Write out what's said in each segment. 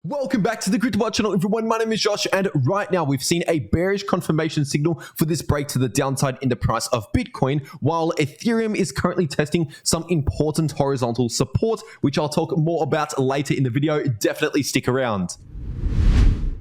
Welcome back to the cryptowrld channel, everyone. My name is Josh, and right now we've seen a bearish confirmation signal for this break to the downside in the price of Bitcoin, while Ethereum is currently testing some important horizontal support, which I'll talk more about later in the video. Definitely stick around.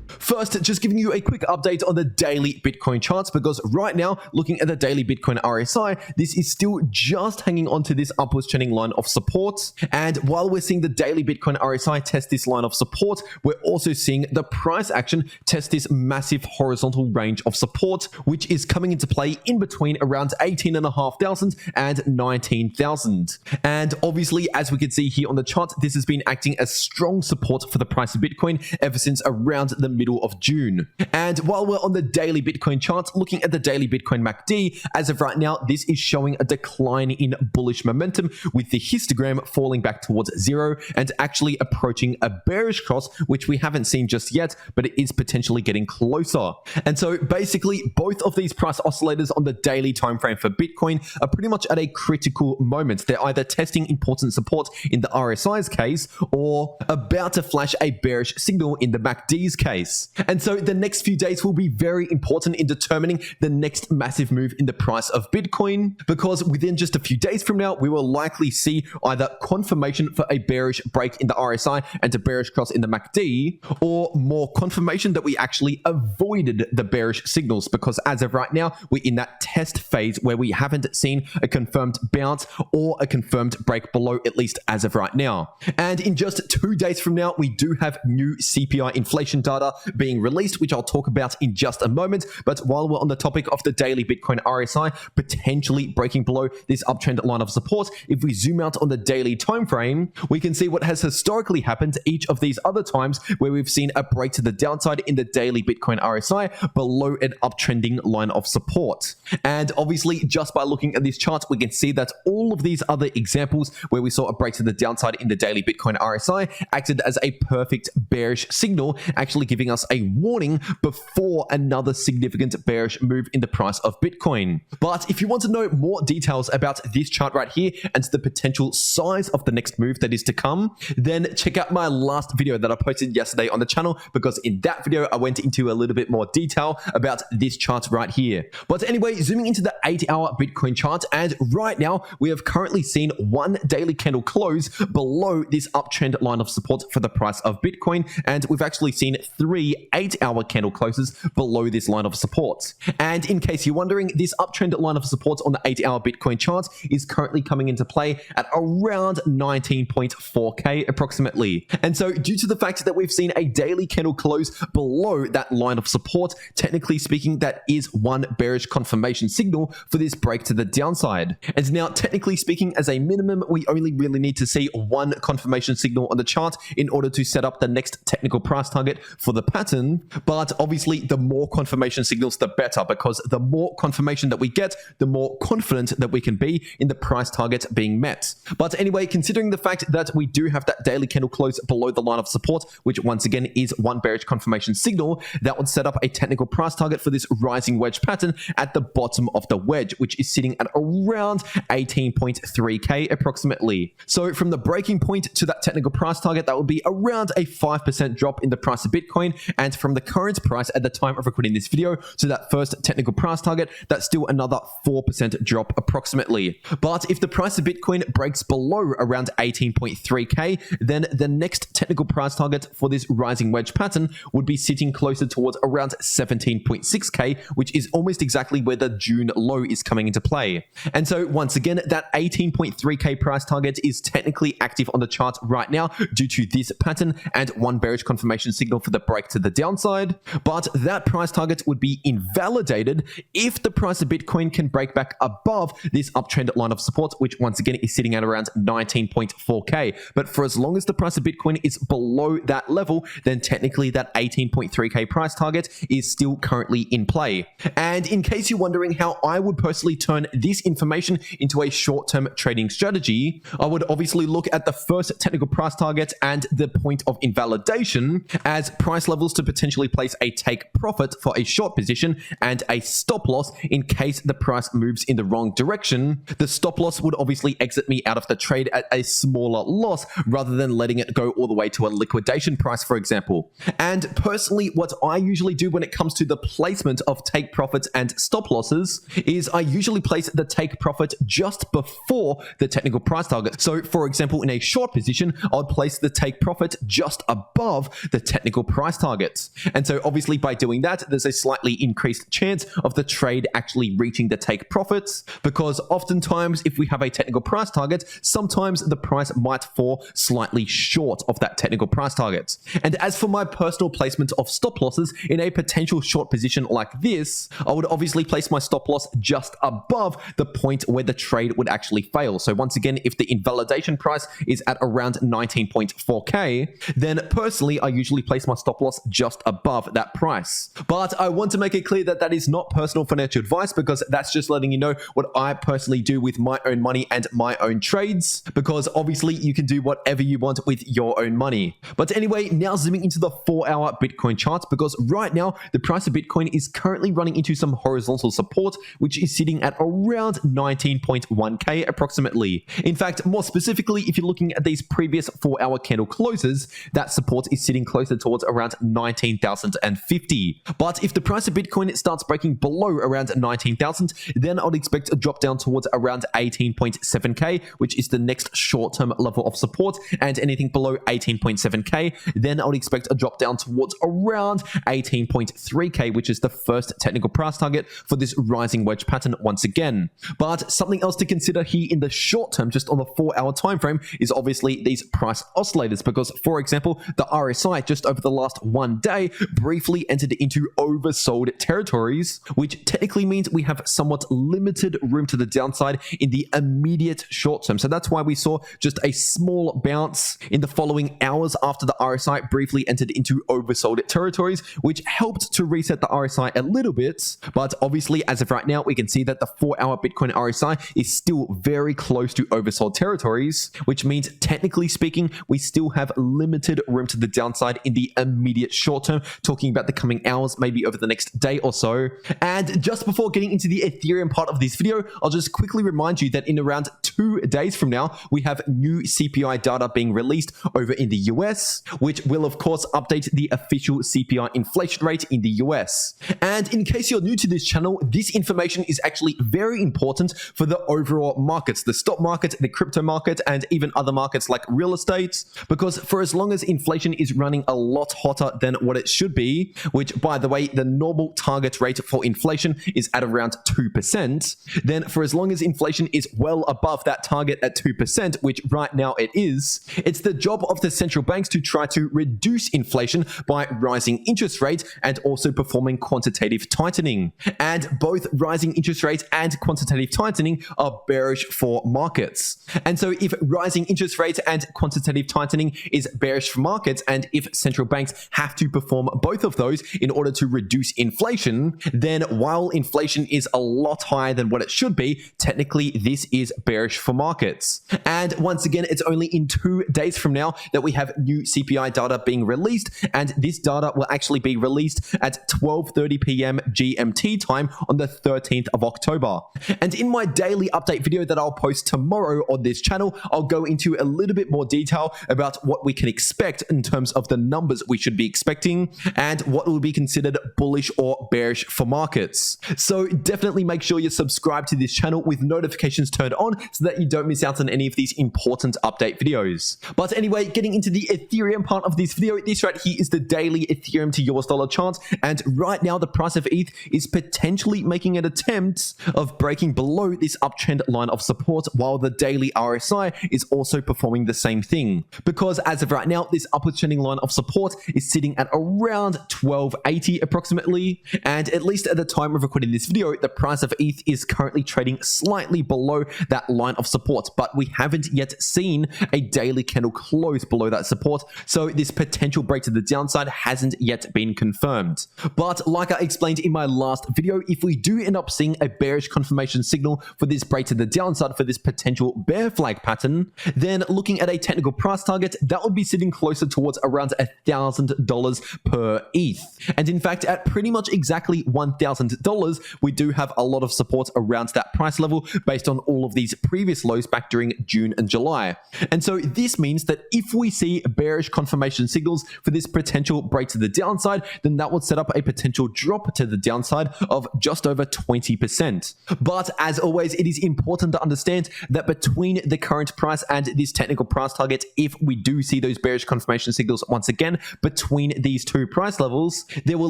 First, just giving you a quick update on the daily Bitcoin charts, because right now, looking at the daily Bitcoin RSI, this is still just hanging on to this upwards trending line of support. And while we're seeing the daily Bitcoin RSI test this line of support, we're also seeing the price action test this massive horizontal range of support, which is coming into play in between around 18,500 and 19,000. And obviously, as we can see here on the chart, this has been acting as strong support for the price of Bitcoin ever since around the middle of June. And while we're on the daily Bitcoin chart, looking at the daily Bitcoin MACD, as of right now, this is showing a decline in bullish momentum, with the histogram falling back towards zero and actually approaching a bearish cross, which we haven't seen just yet, but it is potentially getting closer. And so basically, both of these price oscillators on the daily time frame for Bitcoin are pretty much at a critical moment. They're either testing important support in the RSI's case or about to flash a bearish signal in the MACD's case. And so the next few days will be very important in determining the next massive move in the price of Bitcoin, because within just a few days from now, we will likely see either confirmation for a bearish break in the RSI and a bearish cross in the MACD, or more confirmation that we actually avoided the bearish signals, because as of right now, we're in that test phase where we haven't seen a confirmed bounce or a confirmed break below, at least as of right now. And in just 2 days from now, we do have new CPI inflation data being released, which I'll talk about in just a moment. But while we're on the topic of the daily Bitcoin RSI potentially breaking below this uptrend line of support, if we zoom out on the daily time frame, we can see what has historically happened each of these other times where we've seen a break to the downside in the daily Bitcoin RSI below an uptrending line of support. And obviously, just by looking at this chart, we can see that all of these other examples where we saw a break to the downside in the daily Bitcoin RSI acted as a perfect bearish signal, actually giving us a warning before another significant bearish move in the price of Bitcoin. But if you want to know more details about this chart right here and the potential size of the next move that is to come, then check out my last video that I posted yesterday on the channel, because in that video, I went into a little bit more detail about this chart right here. But anyway, zooming into the 8-hour Bitcoin chart, and right now, we have currently seen one daily candle close below this uptrend line of support for the price of Bitcoin, and we've actually seen 3 8-hour candle closes below this line of support. And in case you're wondering, this uptrend line of support on the 8-hour Bitcoin chart is currently coming into play at around 19.4k approximately. And so due to the fact that we've seen a daily candle close below that line of support, technically speaking, that is one bearish confirmation signal for this break to the downside. And now, technically speaking, as a minimum, we only really need to see one confirmation signal on the chart in order to set up the next technical price target for the pattern. But obviously, the more confirmation signals, the better, because the more confirmation that we get, the more confident that we can be in the price target being met. But anyway, considering the fact that we do have that daily candle close below the line of support, which once again is one bearish confirmation signal, that would set up a technical price target for this rising wedge pattern at the bottom of the wedge, which is sitting at around 18.3k approximately. So from the breaking point to that technical price target, that would be around a 5% drop in the price of Bitcoin. And from the current price at the time of recording this video to that first technical price target, that's still another 4% drop approximately. But if the price of Bitcoin breaks below around 18.3k, then the next technical price target for this rising wedge pattern would be sitting closer towards around 17.6k, which is almost exactly where the June low is coming into play. And so once again, that 18.3k price target is technically active on the chart right now due to this pattern and one bearish confirmation signal for the break to the downside. But that price target would be invalidated if the price of Bitcoin can break back above this uptrend line of support, which once again is sitting at around 19.4k. But for as long as the price of Bitcoin is below that level, then technically that 18.3k price target is still currently in play. And in case you're wondering how I would personally turn this information into a short-term trading strategy, I would obviously look at the first technical price target and the point of invalidation, as price level levels to potentially place a take profit for a short position and a stop loss in case the price moves in the wrong direction. The stop loss would obviously exit me out of the trade at a smaller loss rather than letting it go all the way to a liquidation price, for example. And personally, what I usually do when it comes to the placement of take profits and stop losses is I usually place the take profit just before the technical price target. So for example, in a short position, I would place the take profit just above the technical price targets. And so obviously by doing that, there's a slightly increased chance of the trade actually reaching the take profits, because oftentimes if we have a technical price target, sometimes the price might fall slightly short of that technical price target. And as for my personal placement of stop losses in a potential short position like this, I would obviously place my stop loss just above the point where the trade would actually fail. So once again, if the invalidation price is at around 19.4k, then personally, I usually place my stop loss just above that price. But I want to make it clear that that is not personal financial advice, because that's just letting you know what I personally do with my own money and my own trades, because obviously you can do whatever you want with your own money. But anyway, now zooming into the 4-hour Bitcoin charts, because right now the price of Bitcoin is currently running into some horizontal support, which is sitting at around 19.1k approximately. In fact, more specifically, if you're looking at these previous 4-hour candle closes, that support is sitting closer towards around 19,050. But if the price of Bitcoin starts breaking below around 19,000, then I'd expect a drop down towards around 18.7k, which is the next short-term level of support, and anything below 18.7k, then I would expect a drop down towards around 18.3k, which is the first technical price target for this rising wedge pattern once again. But something else to consider here in the short term, just on the 4-hour time frame, is obviously these price oscillators, because for example, the RSI just over the last one day briefly entered into oversold territories, which technically means we have somewhat limited room to the downside in the immediate short term. So that's why we saw just a small bounce in the following hours after the RSI briefly entered into oversold territories, which helped to reset the RSI a little bit. But obviously, as of right now, we can see that the 4-hour Bitcoin RSI is still very close to oversold territories, which means technically speaking, we still have limited room to the downside in the immediate short term, talking about the coming hours, maybe over the next day or so. And just before getting into the Ethereum part of this video, I'll just quickly remind you that in around 2 days from now, we have new CPI data being released over in the US, which will of course update the official CPI inflation rate in the US. And in case you're new to this channel, this information is actually very important for the overall markets, the stock market, the crypto market, and even other markets like real estate, because for as long as inflation is running a lot hotter than what it should be, which by the way, the normal target rate for inflation is at around 2%, then for as long as inflation is well above that target at 2%, which right now it is, it's the job of the central banks to try to reduce inflation by rising interest rates and also performing quantitative tightening. And both rising interest rates and quantitative tightening are bearish for markets. And so if rising interest rates and quantitative tightening is bearish for markets, and if central banks have to perform both of those in order to reduce inflation, then while inflation is a lot higher than what it should be, technically this is bearish for markets. And once again, it's only in 2 days from now that we have new CPI data being released, and this data will actually be released at 12:30 p.m. GMT time on the 13th of October. And in my daily update video that I'll post tomorrow on this channel, I'll go into a little bit more detail about what we can expect in terms of the numbers we should be expecting and what will be considered bullish or bearish for markets. So definitely make sure you're subscribed to this channel with notifications turned on so that you don't miss out on any of these important update videos. But anyway, getting into the Ethereum part of this video, this right here is the daily Ethereum to US dollar chart, and right now the price of ETH is potentially making an attempt of breaking below this uptrend line of support, while the daily RSI is also performing the same thing, because as of right now, this upward trending line of support is sitting at around 1280 approximately, and at least at the time of recording this video, the price of ETH is currently trading slightly below that line of support, but we haven't yet seen a daily candle close below that support, so this potential break to the downside hasn't yet been confirmed. But like I explained in my last video, if we do end up seeing a bearish confirmation signal for this break to the downside for this potential bear flag pattern, then looking at a technical price target, that would be sitting closer towards around $1,000 $1,000 per ETH. And in fact, at pretty much exactly $1,000, we do have a lot of support around that price level based on all of these previous lows back during June and July. And so this means that if we see bearish confirmation signals for this potential break to the downside, then that would set up a potential drop to the downside of just over 20%. But as always, it is important to understand that between the current price and this technical price target, if we do see those bearish confirmation signals once again between these two price levels, there will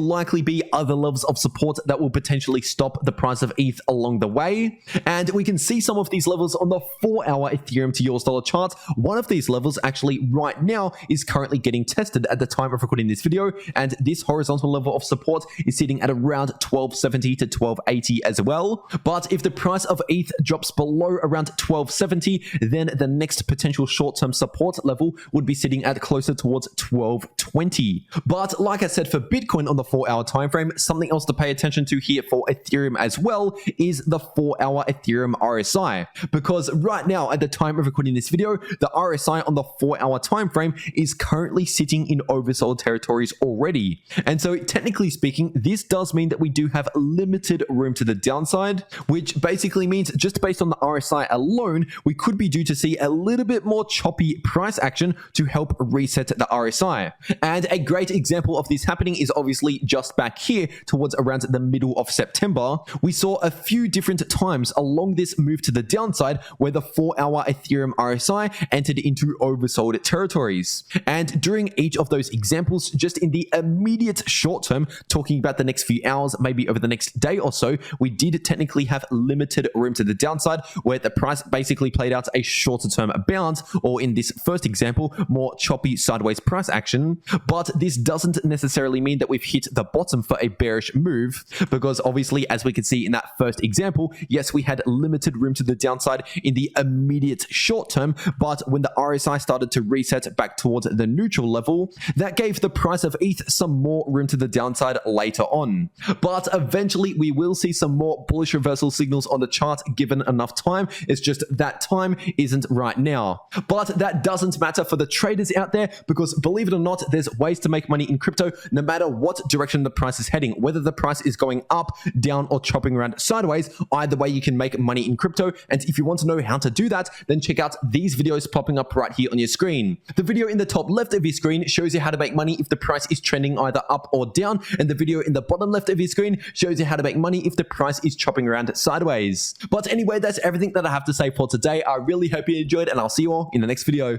likely be other levels of support that will potentially stop the price of ETH along the way. And we can see some of these levels on the 4-hour Ethereum to US dollar chart. One of these levels actually right now is currently getting tested at the time of recording this video, and this horizontal level of support is sitting at around 1270 to 1280 as well. But if the price of ETH drops below around 1270, then the next potential short-term support level would be sitting at closer towards 1220. But like I said, for Bitcoin on the 4-hour time frame, something else to pay attention to here for Ethereum as well is the 4-hour Ethereum RSI, because right now at the time of recording this video, the RSI on the 4-hour time frame is currently sitting in oversold territories already. And so technically speaking, this does mean that we do have limited room to the downside, which basically means just based on the RSI alone, we could be due to see a little bit more choppy price action to help reset the RSI. And a great example of this happening is obviously just back here towards around the middle of September. We saw a few different times along this move to the downside where the 4-hour Ethereum RSI entered into oversold territories. And during each of those examples, just in the immediate short term, talking about the next few hours, maybe over the next day or so, we did technically have limited room to the downside where the price basically played out a shorter term bounce, or in this first example, more choppy sideways price action. But this doesn't necessarily mean that we've hit the bottom for a bearish move, because obviously, as we can see in that first example, yes, we had limited room to the downside in the immediate short term, but when the RSI started to reset back towards the neutral level, that gave the price of ETH some more room to the downside later on. But eventually, we will see some more bullish reversal signals on the chart given enough time. It's just that time isn't right now. But that doesn't matter for the traders out there, because believe it or not, there's ways to make money in crypto no matter what direction the price is heading, whether the price is going up, down, or chopping around sideways. Either way, you can make money in crypto. And if you want to know how to do that, then check out these videos popping up right here on your screen. The video in the top left of your screen shows you how to make money if the price is trending either up or down, and the video in the bottom left of your screen shows you how to make money if the price is chopping around sideways. But anyway, that's everything that I have to say for today. I really hope you enjoyed, and I'll see you all in the next video.